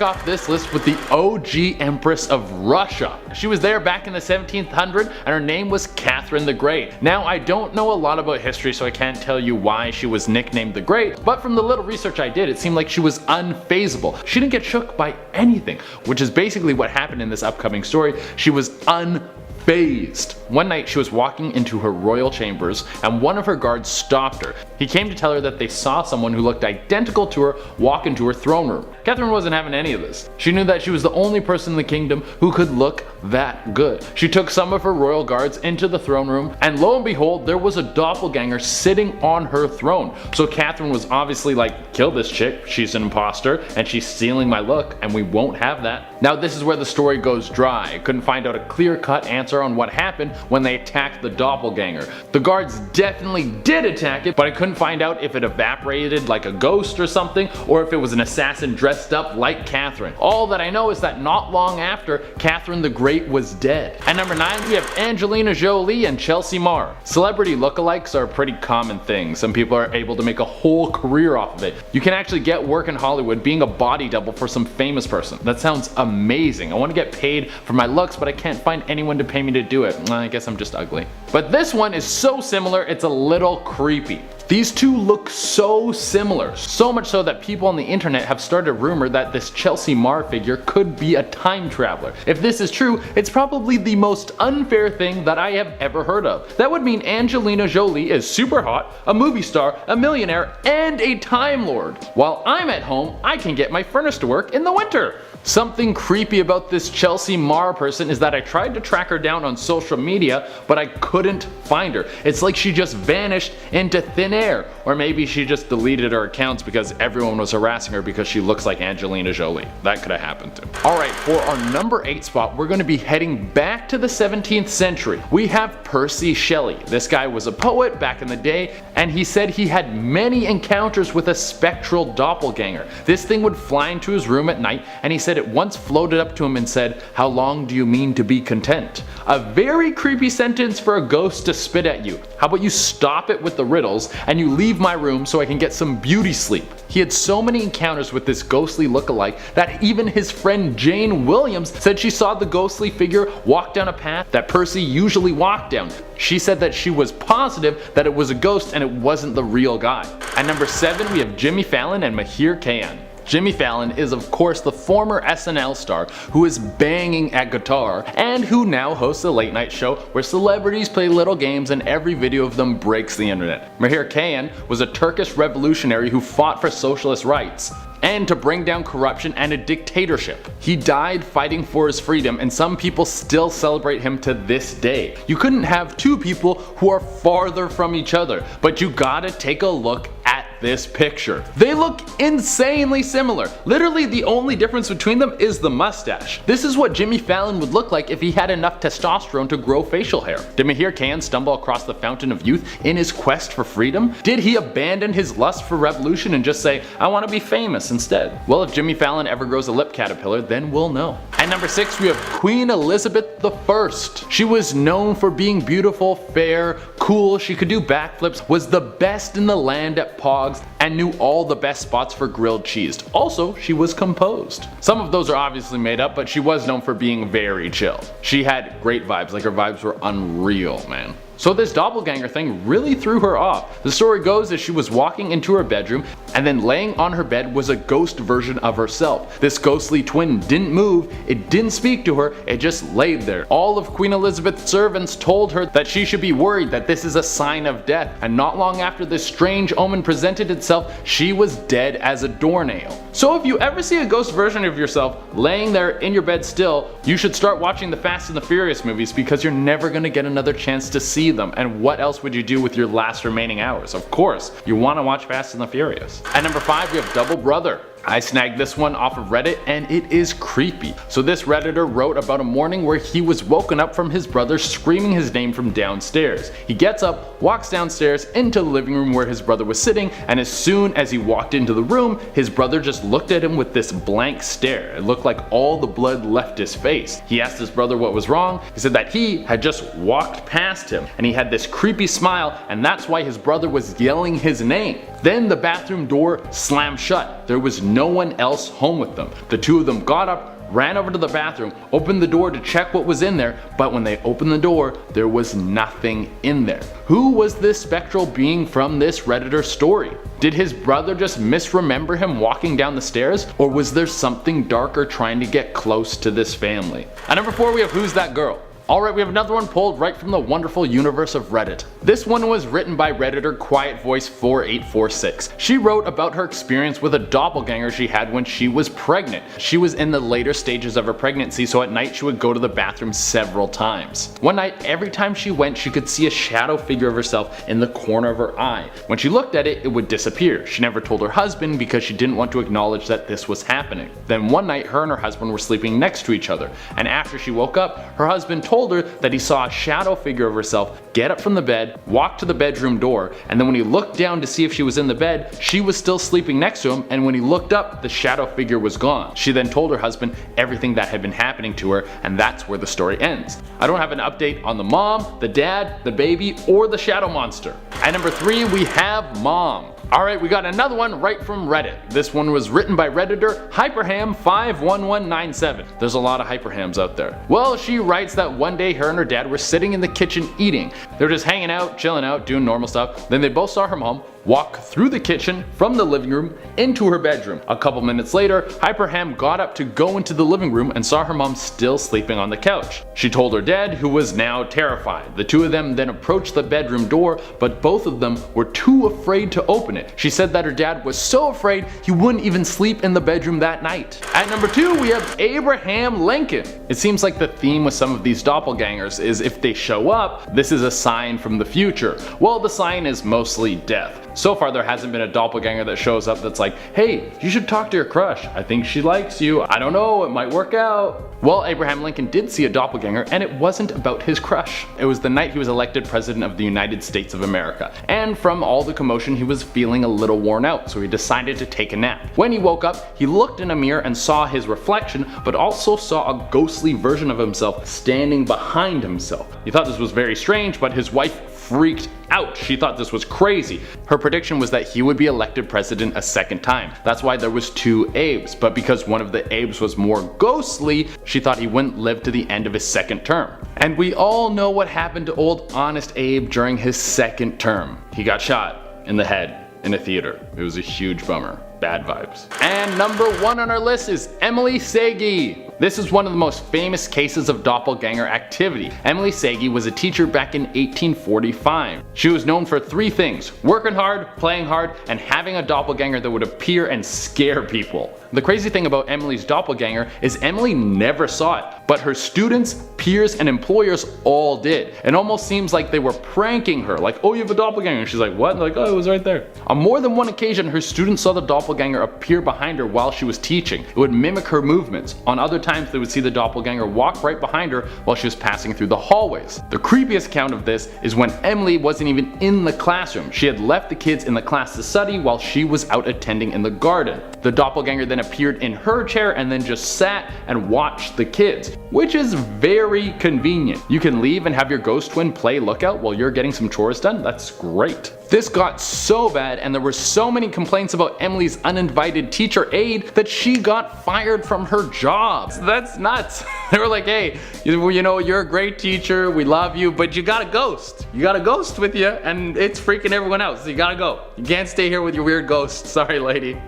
Off this list with the OG Empress of Russia. She was there back in the 1700s and her name was Catherine the Great. Now I don't know a lot about history, so I can't tell you why she was nicknamed the Great, but from the little research I did, it seemed like she was unfazable. She didn't get shook by anything, which is basically what happened in this upcoming story. She was unfazed. One night she was walking into her royal chambers and one of her guards stopped her. He came to tell her that they saw someone who looked identical to her walk into her throne room. Catherine wasn't having any of this. She knew that she was the only person in the kingdom who could look that good. She took some of her royal guards into the throne room and lo and behold there was a doppelganger sitting on her throne. So Catherine was obviously like, kill this chick, she's an imposter and she's stealing my look and we won't have that. Now this is where the story goes dry. I couldn't find out a clear-cut answer on what happened when they attacked the doppelganger. The guards definitely did attack it, but I couldn't find out if it evaporated like a ghost or something or if it was an assassin dressed up like Catherine. All that I know is that not long after, Catherine the Great was dead. At number 9 we have Angelina Jolie and Chelsea Marr. Celebrity lookalikes are a pretty common thing. Some people are able to make a whole career off of it. You can actually get work in Hollywood being a body double for some famous person. That sounds amazing. I want to get paid for my looks, but I can't find anyone to pay me to do it. I guess I'm just ugly. But this one is so similar it's a little creepy. These two look so similar, so much so that people on the internet have started a rumor that this Chelsea Marr figure could be a time traveler. If this is true, it's probably the most unfair thing that I have ever heard of. That would mean Angelina Jolie is super hot, a movie star, a millionaire, and a time lord. While I'm at home, I can get my furnace to work in the winter. Something creepy about this Chelsea Marr person is that I tried to track her down on social media, but I couldn't find her. It's like she just vanished into thin air. Or maybe she just deleted her accounts because everyone was harassing her because she looks like Angelina Jolie. That could have happened too. Alright, for our number 8 spot, we're going to be heading back to the 17th century. We have Percy Shelley. This guy was a poet back in the day, and he said he had many encounters with a spectral doppelganger. This thing would fly into his room at night, and he said it once floated up to him and said, "How long do you mean to be content?" A very creepy sentence for a ghost to spit at you. How about you stop it with the riddles and you leave my room so I can get some beauty sleep. He had so many encounters with this ghostly lookalike that even his friend Jane Williams said she saw the ghostly figure walk down a path that Percy usually walked down. She said that she was positive that it was a ghost and it wasn't the real guy. At number 7 we have Jimmy Fallon and Mahir Khan. Jimmy Fallon is of course the former SNL star who is banging at guitar and who now hosts a late night show where celebrities play little games and every video of them breaks the internet. Mahir Khan was a Turkish revolutionary who fought for socialist rights and to bring down corruption and a dictatorship. He died fighting for his freedom and some people still celebrate him to this day. You couldn't have two people who are farther from each other, but you gotta take a look at this picture. They look insanely similar. Literally the only difference between them is the mustache. This is what Jimmy Fallon would look like if he had enough testosterone to grow facial hair. Did Mahir Khan stumble across the fountain of youth in his quest for freedom? Did he abandon his lust for revolution and just say, I want to be famous instead? Well, if Jimmy Fallon ever grows a lip caterpillar, then we'll know. At number 6 we have Queen Elizabeth I. She was known for being beautiful, fair, cool, she could do backflips, was the best in the land at Pogs, and knew all the best spots for grilled cheese. Also, she was composed. Some of those are obviously made up, but she was known for being very chill. She had great vibes, like her vibes were unreal, man. So this doppelganger thing really threw her off. The story goes that she was walking into her bedroom and then laying on her bed was a ghost version of herself. This ghostly twin didn't move, it didn't speak to her, it just laid there. All of Queen Elizabeth's servants told her that she should be worried that this is a sign of death, and not long after this strange omen presented itself, she was dead as a doornail. So if you ever see a ghost version of yourself laying there in your bed still, you should start watching the Fast and the Furious movies because you're never gonna get another chance to see them. And what else would you do with your last remaining hours? Of course, you want to watch Fast and the Furious. At number 5 we have Double Brother. I snagged this one off of Reddit and it is creepy. So this redditor wrote about a morning where he was woken up from his brother screaming his name from downstairs. He gets up, walks downstairs into the living room where his brother was sitting, and as soon as he walked into the room, his brother just looked at him with this blank stare. It looked like all the blood left his face. He asked his brother what was wrong. He said that he had just walked past him and he had this creepy smile, and that's why his brother was yelling his name. Then the bathroom door slammed shut. There was no one else home with them. The two of them got up, ran over to the bathroom, opened the door to check what was in there, but when they opened the door, there was nothing in there. Who was this spectral being from this Redditor story? Did his brother just misremember him walking down the stairs, or was there something darker trying to get close to this family? At number 4 we have Who's That Girl? Alright, we have another one pulled right from the wonderful universe of Reddit. This one was written by Redditor Quiet Voice 4846. She wrote about her experience with a doppelganger she had when she was pregnant. She was in the later stages of her pregnancy, so at night she would go to the bathroom several times. One night, every time she went, she could see a shadow figure of herself in the corner of her eye. When she looked at it, it would disappear. She never told her husband because she didn't want to acknowledge that this was happening. Then one night, her and her husband were sleeping next to each other, and after she woke up, her husband told her that he saw a shadow figure of herself get up from the bed, walk to the bedroom door, and then when he looked down to see if she was in the bed, she was still sleeping next to him, and when he looked up, the shadow figure was gone. She then told her husband everything that had been happening to her, and that's where the story ends. I don't have an update on the mom, the dad, the baby, or the shadow monster. At number 3 we have Mom. Alright, we got another one right from Reddit. This one was written by Redditor Hyperham51197. There's a lot of Hyperhams out there. Well, she writes that one day her and her dad were sitting in the kitchen eating. They were just hanging out, chilling out, doing normal stuff. Then they both saw her mom walk through the kitchen from the living room into her bedroom. A couple minutes later, Hyperham got up to go into the living room and saw her mom still sleeping on the couch. She told her dad, who was now terrified. The two of them then approached the bedroom door, but both of them were too afraid to open it. She said that her dad was so afraid he wouldn't even sleep in the bedroom that night. At number 2 we have Abraham Lincoln. It seems like the theme with some of these doppelgangers is if they show up, this is a sign from the future. Well, the sign is mostly death. So far there hasn't been a doppelganger that shows up that's like, hey, you should talk to your crush. I think she likes you. I don't know, it might work out. Well, Abraham Lincoln did see a doppelganger, and it wasn't about his crush. It was the night he was elected President of the United States of America. And from all the commotion, he was feeling a little worn out, so he decided to take a nap. When he woke up, he looked in a mirror and saw his reflection, but also saw a ghostly version of himself standing behind himself. He thought this was very strange, but his wife freaked out. She thought this was crazy. Her prediction was that he would be elected president a second time. That's why there was 2 Abes, but because one of the Abes was more ghostly, she thought he wouldn't live to the end of his second term. And we all know what happened to old Honest Abe during his second term. He got shot in the head in a theater. It was a huge bummer. Bad vibes. And number 1 on our list is Emily Sagi. This is one of the most famous cases of doppelganger activity. Emily Sagi was a teacher back in 1845. She was known for 3 things: working hard, playing hard, and having a doppelganger that would appear and scare people. The crazy thing about Emily's doppelganger is Emily never saw it, but her students, peers, and employers all did. It almost seems like they were pranking her, like, oh, you have a doppelganger. And she's like, what? And they're like, oh, it was right there. On more than one occasion, her students saw the doppelganger appear behind her while she was teaching. It would mimic her movements. On other times, they would see the doppelganger walk right behind her while she was passing through the hallways. The creepiest account of this is when Emily wasn't even in the classroom. She had left the kids in the class to study while she was out attending in the garden. The doppelganger then appeared in her chair and then just sat and watched the kids, which is very convenient. You can leave and have your ghost twin play lookout while you're getting some chores done. That's great. This got so bad and there were so many complaints about Emily's uninvited teacher aide that she got fired from her job. That's nuts. They were like, hey, you know, you're a great teacher, we love you, but you got a ghost. You got a ghost with you and it's freaking everyone out, so you gotta go. You can't stay here with your weird ghost. Sorry, lady.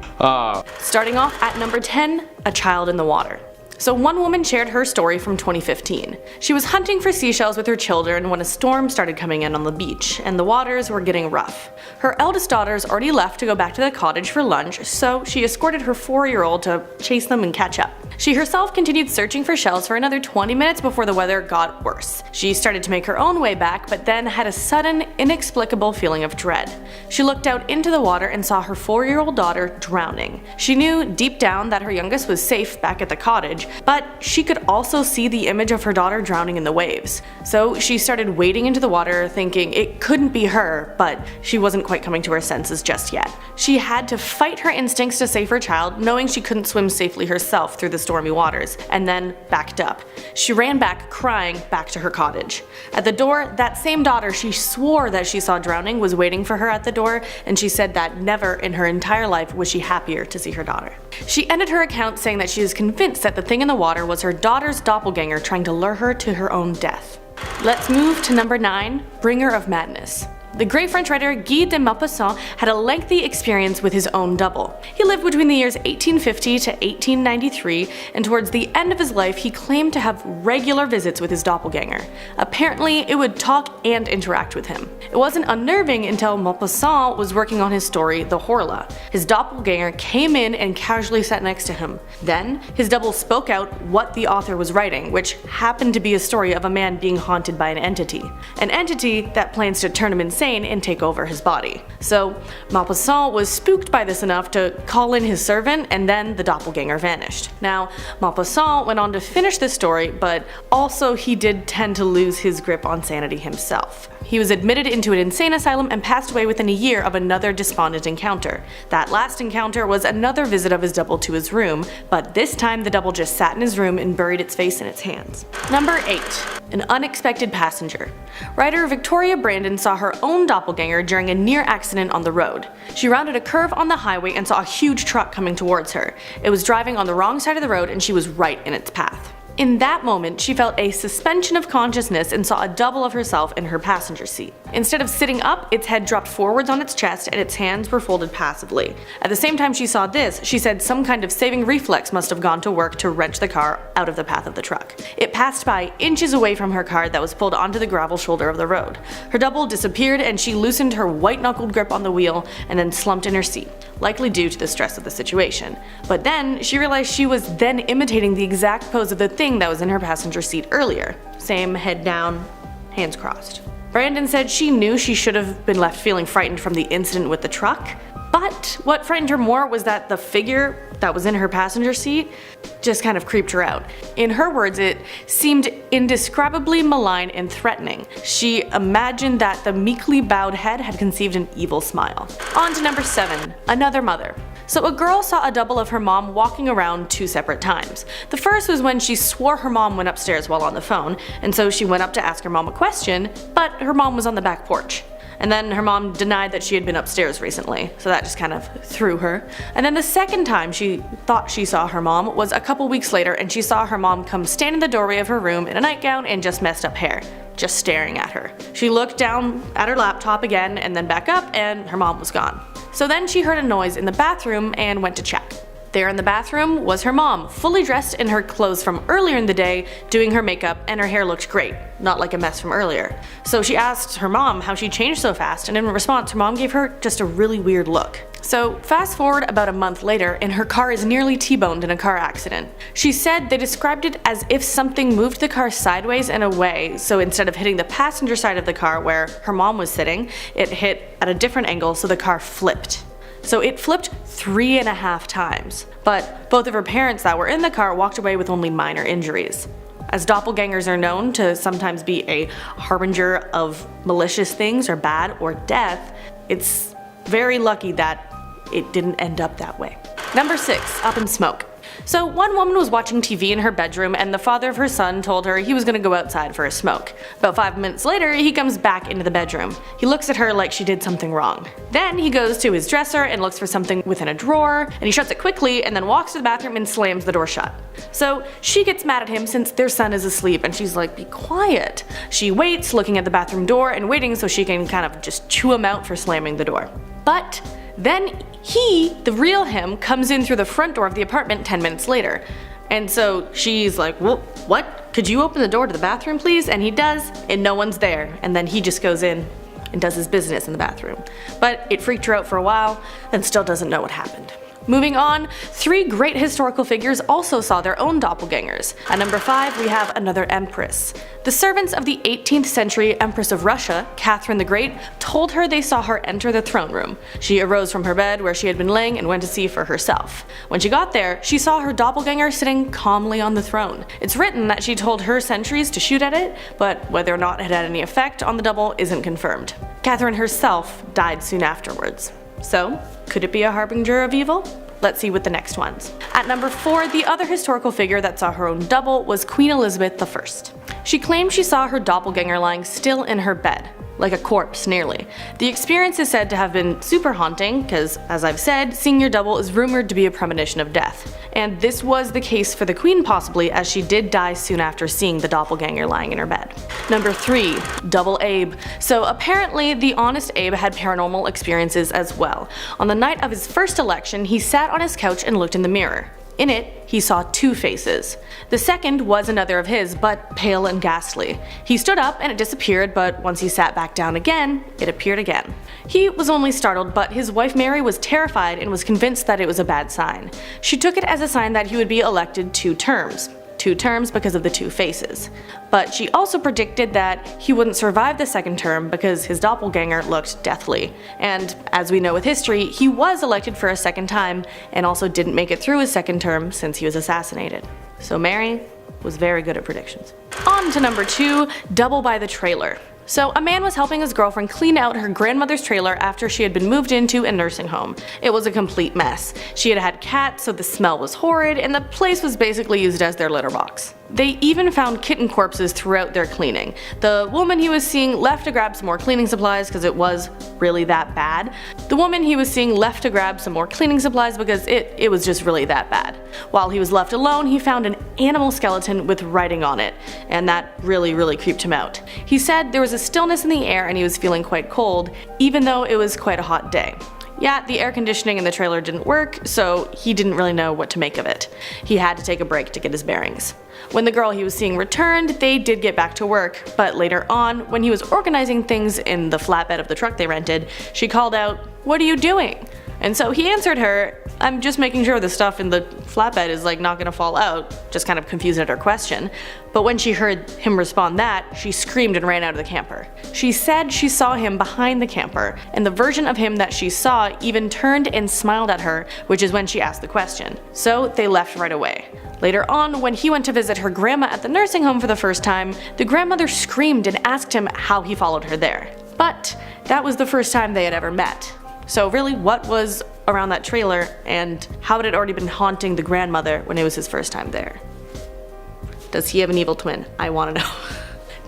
Starting off at number 10, A Child in the Water. So one woman shared her story from 2015. She was hunting for seashells with her children when a storm started coming in on the beach, and the waters were getting rough. Her eldest daughter's already left to go back to the cottage for lunch, so she escorted her 4-year-old to chase them and catch up. She herself continued searching for shells for another 20 minutes before the weather got worse. She started to make her own way back, but then had a sudden, inexplicable feeling of dread. She looked out into the water and saw her 4-year-old daughter drowning. She knew deep down that her youngest was safe back at the cottage, but she could also see the image of her daughter drowning in the waves. So she started wading into the water thinking it couldn't be her, but she wasn't quite coming to her senses just yet. She had to fight her instincts to save her child, knowing she couldn't swim safely herself through the stormy waters, and then backed up. She ran back, crying, back to her cottage. At the door, that same daughter she swore that she saw drowning was waiting for her at the door, and she said that never in her entire life was she happier to see her daughter. She ended her account saying that she is convinced that the thing in the water was her daughter's doppelganger trying to lure her to her own death. Let's move to number 9, Bringer of Madness. The great French writer Guy de Maupassant had a lengthy experience with his own double. He lived between the years 1850 to 1893, and towards the end of his life he claimed to have regular visits with his doppelganger. Apparently, it would talk and interact with him. It wasn't unnerving until Maupassant was working on his story, The Horla. His doppelganger came in and casually sat next to him. Then, his double spoke out what the author was writing, which happened to be a story of a man being haunted by an entity. An entity that plans to turn him insane and take over his body. So Maupassant was spooked by this enough to call in his servant, and then the doppelganger vanished. Now, Maupassant went on to finish this story, but also he did tend to lose his grip on sanity himself. He was admitted into an insane asylum and passed away within a year of another despondent encounter. That last encounter was another visit of his double to his room, but this time the double just sat in his room and buried its face in its hands. Number 8. An unexpected passenger. Writer Victoria Brandon saw her own doppelganger during a near accident on the road. She rounded a curve on the highway and saw a huge truck coming towards her. It was driving on the wrong side of the road and she was right in its path. In that moment, she felt a suspension of consciousness and saw a double of herself in her passenger seat. Instead of sitting up, its head dropped forwards on its chest and its hands were folded passively. At the same time she saw this, she said some kind of saving reflex must have gone to work to wrench the car out of the path of the truck. It passed by inches away from her car that was pulled onto the gravel shoulder of the road. Her double disappeared and she loosened her white-knuckled grip on the wheel and then slumped in her seat, likely due to the stress of the situation. But then she realized she was then imitating the exact pose of the thing that was in her passenger seat earlier. Same head down, hands crossed. Brandon said she knew she should have been left feeling frightened from the incident with the truck, but what frightened her more was that the figure that was in her passenger seat just kind of creeped her out. In her words, it seemed indescribably malign and threatening. She imagined that the meekly bowed head had conceived an evil smile. On to number 7, another mother. So a girl saw a double of her mom walking around 2 separate times. The first was when she swore her mom went upstairs while on the phone, and so she went up to ask her mom a question, but her mom was on the back porch. And then her mom denied that she had been upstairs recently, so that just kind of threw her. And then the second time she thought she saw her mom was a couple weeks later, and she saw her mom come stand in the doorway of her room in a nightgown and just messed up hair, just staring at her. She looked down at her laptop again and then back up, and her mom was gone. So then she heard a noise in the bathroom and went to check. There in the bathroom was her mom, fully dressed in her clothes from earlier in the day, doing her makeup, and her hair looked great, not like a mess from earlier. So she asked her mom how she changed so fast, and in response her mom gave her just a really weird look. So fast forward about a month later, and her car is nearly T-boned in a car accident. She said they described it as if something moved the car sideways and away, so instead of hitting the passenger side of the car where her mom was sitting, it hit at a different angle, so the car flipped. So it flipped 3.5 times. But both of her parents that were in the car walked away with only minor injuries. As doppelgangers are known to sometimes be a harbinger of malicious things or bad or death, it's very lucky that it didn't end up that way. Number 6, up in smoke. So one woman was watching TV in her bedroom and the father of her son told her he was going to go outside for a smoke. About 5 minutes later, he comes back into the bedroom. He looks at her like she did something wrong. Then he goes to his dresser and looks for something within a drawer, and he shuts it quickly and then walks to the bathroom and slams the door shut. So she gets mad at him since their son is asleep and she's like, be quiet. She waits, looking at the bathroom door and waiting so she can kind of just chew him out for slamming the door. But then he, the real him, comes in through the front door of the apartment 10 minutes later. And so she's like, well, what? Could you open the door to the bathroom please? And he does, and no one's there. And then he just goes in and does his business in the bathroom. But it freaked her out for a while, then still doesn't know what happened. Moving on, 3 great historical figures also saw their own doppelgangers. At number 5, we have another empress. The servants of the 18th century Empress of Russia, Catherine the Great, told her they saw her enter the throne room. She arose from her bed where she had been laying and went to see for herself. When she got there, she saw her doppelganger sitting calmly on the throne. It's written that she told her sentries to shoot at it, but whether or not it had any effect on the double isn't confirmed. Catherine herself died soon afterwards. So, could it be a harbinger of evil? Let's see with the next ones. At number 4, the other historical figure that saw her own double was Queen Elizabeth I. She claimed she saw her doppelganger lying still in her bed, like a corpse nearly. The experience is said to have been super haunting because, as I've said, seeing your double is rumored to be a premonition of death. And this was the case for the Queen possibly, as she did die soon after seeing the doppelganger lying in her bed. Number 3, Double Abe. So apparently the Honest Abe had paranormal experiences as well. On the night of his first election, he sat on his couch and looked in the mirror. In it, he saw 2 faces. The second was another of his, but pale and ghastly. He stood up and it disappeared, but once he sat back down again, it appeared again. He was only startled, but his wife Mary was terrified and was convinced that it was a bad sign. She took it as a sign that he would be elected 2 terms. 2 terms because of the 2 faces. But she also predicted that he wouldn't survive the second term because his doppelganger looked deathly. And as we know with history, he was elected for a second time and also didn't make it through his second term since he was assassinated. So Mary was very good at predictions. On to number 2, Double by the Trailer. So a man was helping his girlfriend clean out her grandmother's trailer after she had been moved into a nursing home. It was a complete mess. She had had cats, so the smell was horrid, and the place was basically used as their litter box. They even found kitten corpses throughout their cleaning. The woman he was seeing left to grab some more cleaning supplies because it was really that bad. The woman he was seeing left to grab some more cleaning supplies because it was just really that bad. While he was left alone, he found an animal skeleton with writing on it, and that really creeped him out. He said there was a stillness in the air and he was feeling quite cold, even though it was quite a hot day. Yeah, the air conditioning in the trailer didn't work, so he didn't really know what to make of it. He had to take a break to get his bearings. When the girl he was seeing returned, they did get back to work, but later on, when he was organizing things in the flatbed of the truck they rented, she called out, "What are you doing?" And so he answered her, "I'm just making sure the stuff in the flatbed is not gonna fall out," just kind of confused at her question. But when she heard him respond that, she screamed and ran out of the camper. She said she saw him behind the camper, and the version of him that she saw even turned and smiled at her, which is when she asked the question. So they left right away. Later on, when he went to visit her grandma at the nursing home for the first time, the grandmother screamed and asked him how he followed her there. But that was the first time they had ever met. So really, what was around that trailer, and how had it already been haunting the grandmother when it was his first time there? Does he have an evil twin? I want to know.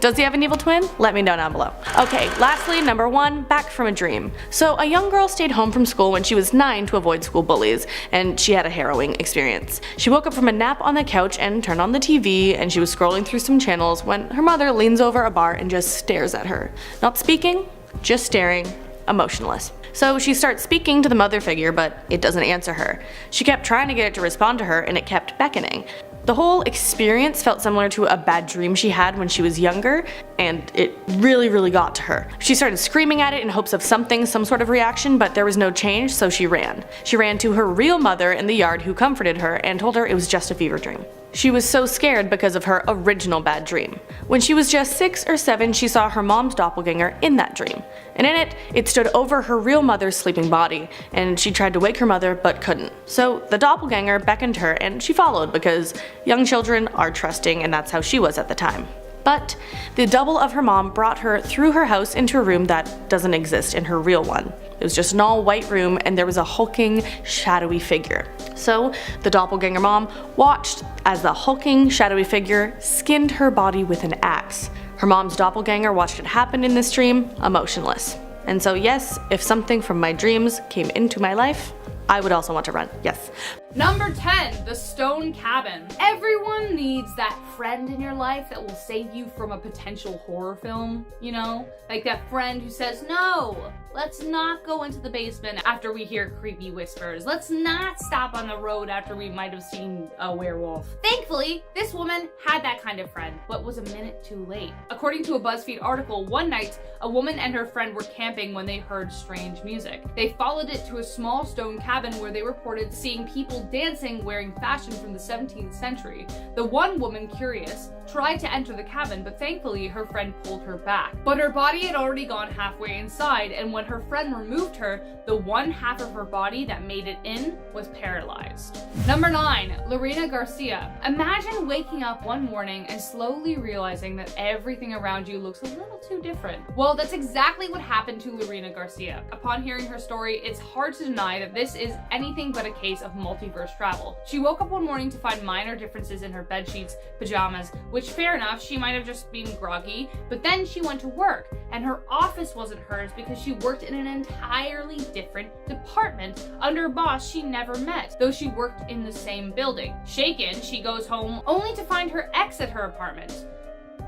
Does he have an evil twin? Let me know down below. Okay, lastly, number 1, back from a dream. So a young girl stayed home from school when she was 9 to avoid school bullies, and she had a harrowing experience. She woke up from a nap on the couch and turned on the TV, and she was scrolling through some channels when her mother leans over a bar and just stares at her. Not speaking, just staring, emotionless. So she starts speaking to the mother figure, but it doesn't answer her. She kept trying to get it to respond to her, and it kept beckoning. The whole experience felt similar to a bad dream she had when she was younger, and it really got to her. She started screaming at it in hopes of some sort of reaction, but there was no change, so she ran. She ran to her real mother in the yard, who comforted her and told her it was just a fever dream. She was so scared because of her original bad dream. When she was just 6 or 7, she saw her mom's doppelganger in that dream. And in it, it stood over her real mother's sleeping body, and she tried to wake her mother but couldn't. So the doppelganger beckoned her and she followed because young children are trusting, and that's how she was at the time. But the double of her mom brought her through her house into a room that doesn't exist in her real one. It was just an all-white room, and there was a hulking, shadowy figure. So the doppelganger mom watched as the hulking, shadowy figure skinned her body with an axe. Her mom's doppelganger watched it happen in this dream, emotionless. And so yes, if something from my dreams came into my life, I would also want to run, yes. Number 10, the stone cabin. Everyone Everyone needs that friend in your life that will save you from a potential horror film, you know? Like that friend who says, no, let's not go into the basement after we hear creepy whispers. Let's not stop on the road after we might have seen a werewolf. Thankfully, this woman had that kind of friend, but was a minute too late. According to a BuzzFeed article, one night, a woman and her friend were camping when they heard strange music. They followed it to a small stone cabin where they reported seeing people dancing wearing fashion from the 17th century. The one woman, curious, tried to enter the cabin, but thankfully her friend pulled her back. But her body had already gone halfway inside, and when her friend removed her, the one half of her body that made it in was paralyzed. Number 9, Lorena Garcia. Imagine waking up one morning and slowly realizing that everything around you looks a little too different. Well, that's exactly what happened to Lorena Garcia. Upon hearing her story, it's hard to deny that this is anything but a case of multiverse travel. She woke up one morning to find minor differences in her bedsheets, pajamas, which fair enough, she might have just been groggy, but then she went to work, and her office wasn't hers because she worked in an entirely different department under a boss she never met, though she worked in the same building. Shaken, she goes home only to find her ex at her apartment.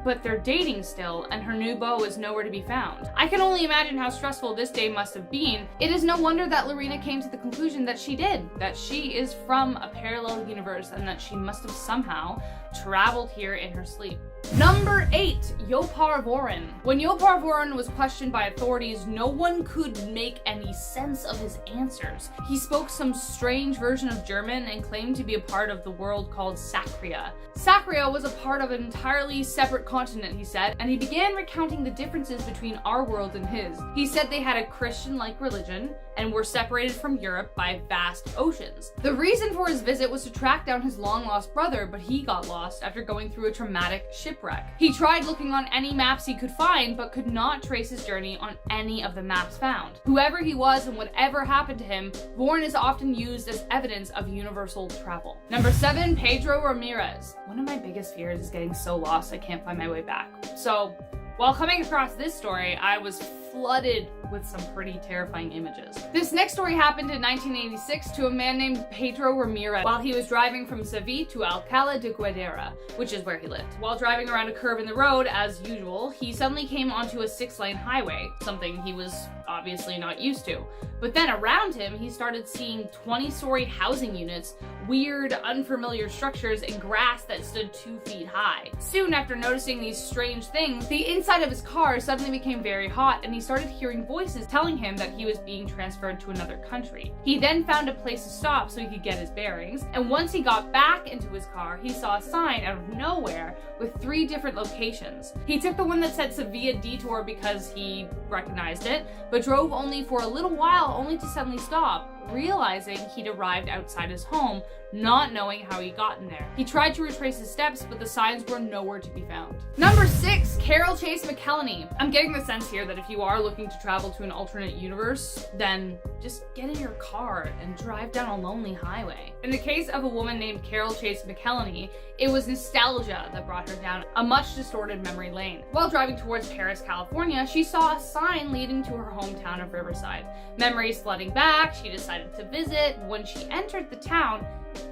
But they're dating still, and her new beau is nowhere to be found. I can only imagine how stressful this day must have been. It is no wonder that Lorena came to the conclusion that she did, that she is from a parallel universe and that she must have somehow traveled here in her sleep. Number 8, Yopar Vorin. When Yopar Vorin was questioned by authorities, no one could make any sense of his answers. He spoke some strange version of German and claimed to be a part of the world called Sacria. Sacria was a part of an entirely separate continent, he said, and he began recounting the differences between our world and his. He said they had a Christian-like religion and were separated from Europe by vast oceans. The reason for his visit was to track down his long-lost brother, but he got lost after going through a traumatic shipwreck. He tried looking on any maps he could find, but could not trace his journey on any of the maps found. Whoever he was and whatever happened to him, Vorin is often used as evidence of universal travel. Number 7, Pedro Ramirez. One of my biggest fears is getting so lost I can't find my way back. So, while coming across this story, I was flooded with some pretty terrifying images. This next story happened in 1986 to a man named Pedro Ramirez while he was driving from Seville to Alcalá de Guadalajara, which is where he lived. While driving around a curve in the road, as usual, he suddenly came onto a 6-lane highway, something he was obviously not used to. But then around him, he started seeing 20-story housing units, weird, unfamiliar structures, and grass that stood 2 feet high. Soon after noticing these strange things, the inside of his car suddenly became very hot, and he started hearing voices telling him that he was being transferred to another country. He then found a place to stop so he could get his bearings, and once he got back into his car, he saw a sign out of nowhere with 3 different locations. He took the one that said Sevilla Detour because he recognized it, but drove only for a little while only to suddenly stop, realizing he'd arrived outside his home, not knowing how he got in there. He tried to retrace his steps, but the signs were nowhere to be found. Number 6, Carol Chase McElhenney. I'm getting the sense here that if you are looking to travel to an alternate universe, then just get in your car and drive down a lonely highway. In the case of a woman named Carol Chase McElhenney, it was nostalgia that brought her down a much distorted memory lane. While driving towards Paris, California, she saw a sign leading to her hometown of Riverside. Memories flooding back, she decided to visit. When she entered the town,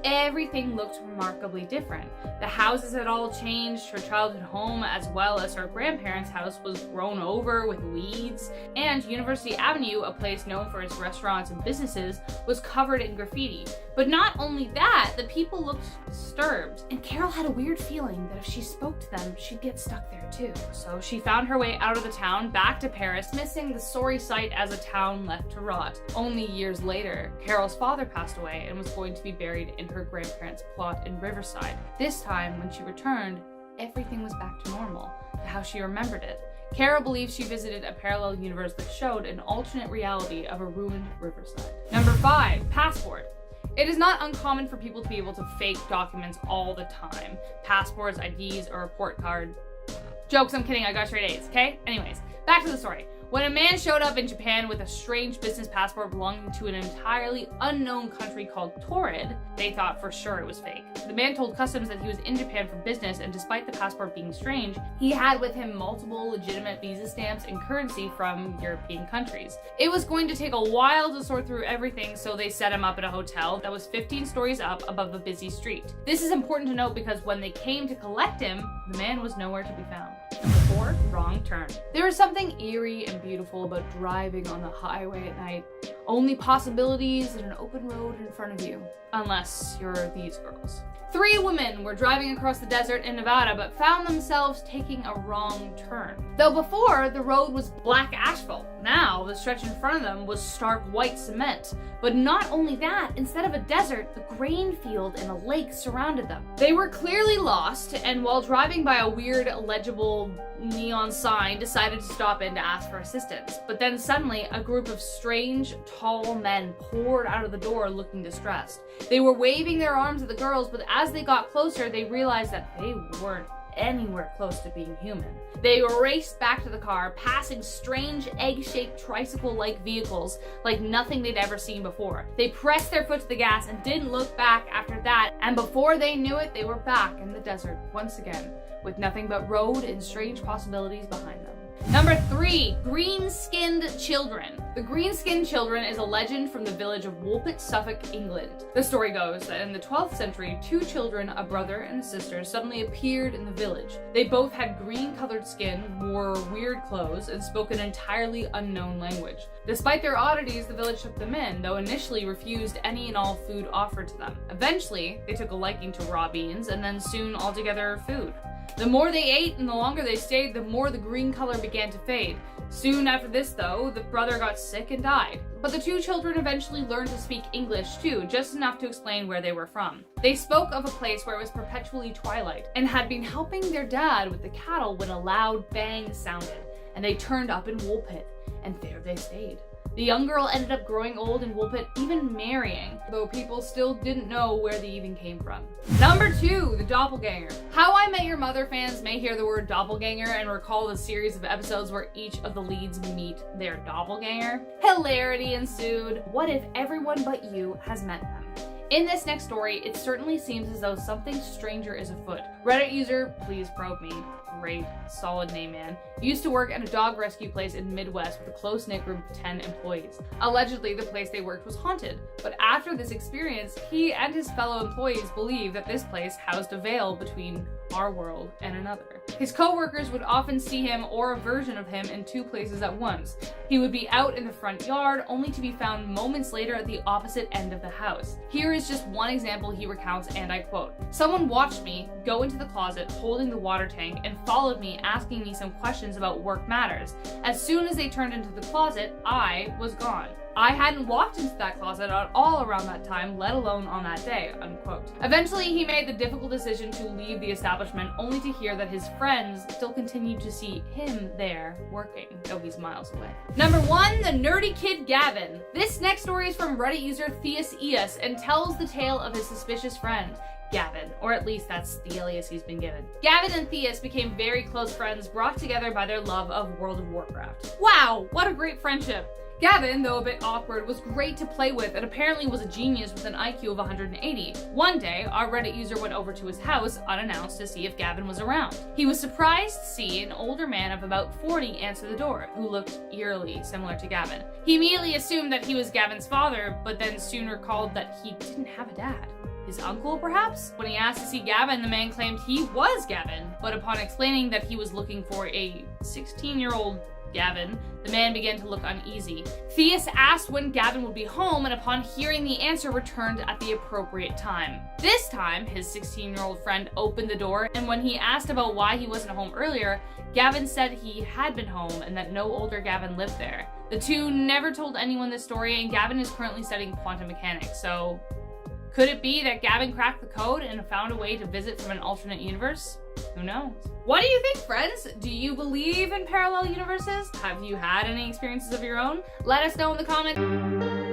everything looked remarkably different. The houses had all changed, her childhood home as well as her grandparents' house was grown over with weeds, and University Avenue, a place known for its restaurants and businesses, was covered in graffiti. But not only that, the people looked disturbed, and Carol had a weird feeling that if she spoke to them, she'd get stuck there too. So she found her way out of the town, back to Paris, missing the sorry sight as a town left to rot. Only years later, Carol's father passed away and was going to be buried in her grandparents' plot in Riverside. This time, when she returned, everything was back to normal, to how she remembered it. Carol believes she visited a parallel universe that showed an alternate reality of a ruined Riverside. Number 5, passport. It is not uncommon for people to be able to fake documents all the time. Passports, IDs, or report card. Jokes, I'm kidding, I got straight A's, okay? Anyways, back to the story. When a man showed up in Japan with a strange business passport belonging to an entirely unknown country called Torrid, they thought for sure it was fake. The man told customs that he was in Japan for business, and despite the passport being strange, he had with him multiple legitimate visa stamps and currency from European countries. It was going to take a while to sort through everything, so they set him up at a hotel that was 15 stories up above a busy street. This is important to note because when they came to collect him, the man was nowhere to be found. Number 4, wrong turn. There is something eerie and beautiful about driving on the highway at night. Only possibilities and an open road in front of you. Unless you're these girls. 3 women were driving across the desert in Nevada but found themselves taking a wrong turn. Though before, the road was black asphalt. Now, the stretch in front of them was stark white cement. But not only that, instead of a desert, the grain field and a lake surrounded them. They were clearly lost, and while driving by a weird, illegible neon sign, decided to stop in to ask for assistance. But then suddenly, a group of strange, tall men poured out of the door looking distressed. They were waving their arms at the girls, but as they got closer, they realized that they weren't anywhere close to being human. They raced back to the car, passing strange egg-shaped tricycle-like vehicles like nothing they'd ever seen before. They pressed their foot to the gas and didn't look back after that, and before they knew it, they were back in the desert once again, with nothing but road and strange possibilities behind them. Number 3, green-skinned children. The green-skinned children is a legend from the village of Woolpit, Suffolk, England. The story goes that in the 12th century, 2 children, a brother and a sister, suddenly appeared in the village. They both had green-colored skin, wore weird clothes, and spoke an entirely unknown language. Despite their oddities, the village took them in, though initially refused any and all food offered to them. Eventually, they took a liking to raw beans, and then soon altogether food. The more they ate and the longer they stayed, the more the green color began to fade. Soon after this, though, the brother got sick and died. But the 2 children eventually learned to speak English too, just enough to explain where they were from. They spoke of a place where it was perpetually twilight, and had been helping their dad with the cattle when a loud bang sounded, and they turned up in Woolpit, and there they stayed. The young girl ended up growing old in Woolpit, even marrying, though people still didn't know where they even came from. Number 2, the Doppelgänger. How I Met Your Mother fans may hear the word doppelganger and recall the series of episodes where each of the leads meet their doppelganger. Hilarity ensued. What if everyone but you has met them? In this next story, it certainly seems as though something stranger is afoot. Reddit user, please probe me. Great, solid name, man. Used to work at a dog rescue place in the Midwest with a close-knit group of 10 employees. Allegedly, the place they worked was haunted, but after this experience, he and his fellow employees believe that this place housed a veil between our world and another. His co-workers would often see him or a version of him in 2 places at once. He would be out in the front yard, only to be found moments later at the opposite end of the house. Here is just one example he recounts, and I quote, "Someone watched me go into the closet holding the water tank and followed me, asking me some questions about work matters. As soon as they turned into the closet, I was gone. I hadn't walked into that closet at all around that time, let alone on that day," unquote. Eventually, he made the difficult decision to leave the establishment, only to hear that his friends still continued to see him there working, though he's miles away. Number 1, the nerdy kid Gavin. This next story is from Reddit user Theus and tells the tale of his suspicious friend, Gavin, or at least that's the alias he's been given. Gavin and Theus became very close friends, brought together by their love of World of Warcraft. Wow, what a great friendship! Gavin, though a bit awkward, was great to play with and apparently was a genius with an IQ of 180. One day, our Reddit user went over to his house unannounced to see if Gavin was around. He was surprised to see an older man of about 40 answer the door, who looked eerily similar to Gavin. He immediately assumed that he was Gavin's father, but then soon recalled that he didn't have a dad. His uncle, perhaps? When he asked to see Gavin, the man claimed he was Gavin, but upon explaining that he was looking for a 16-year-old Gavin, the man began to look uneasy. Theus asked when Gavin would be home, and upon hearing the answer, returned at the appropriate time. This time, his 16-year-old friend opened the door, and when he asked about why he wasn't home earlier, Gavin said he had been home and that no older Gavin lived there. The two never told anyone this story, and Gavin is currently studying quantum mechanics, so could it be that Gavin cracked the code and found a way to visit from an alternate universe? Who knows? What do you think, friends? Do you believe in parallel universes? Have you had any experiences of your own? Let us know in the comments.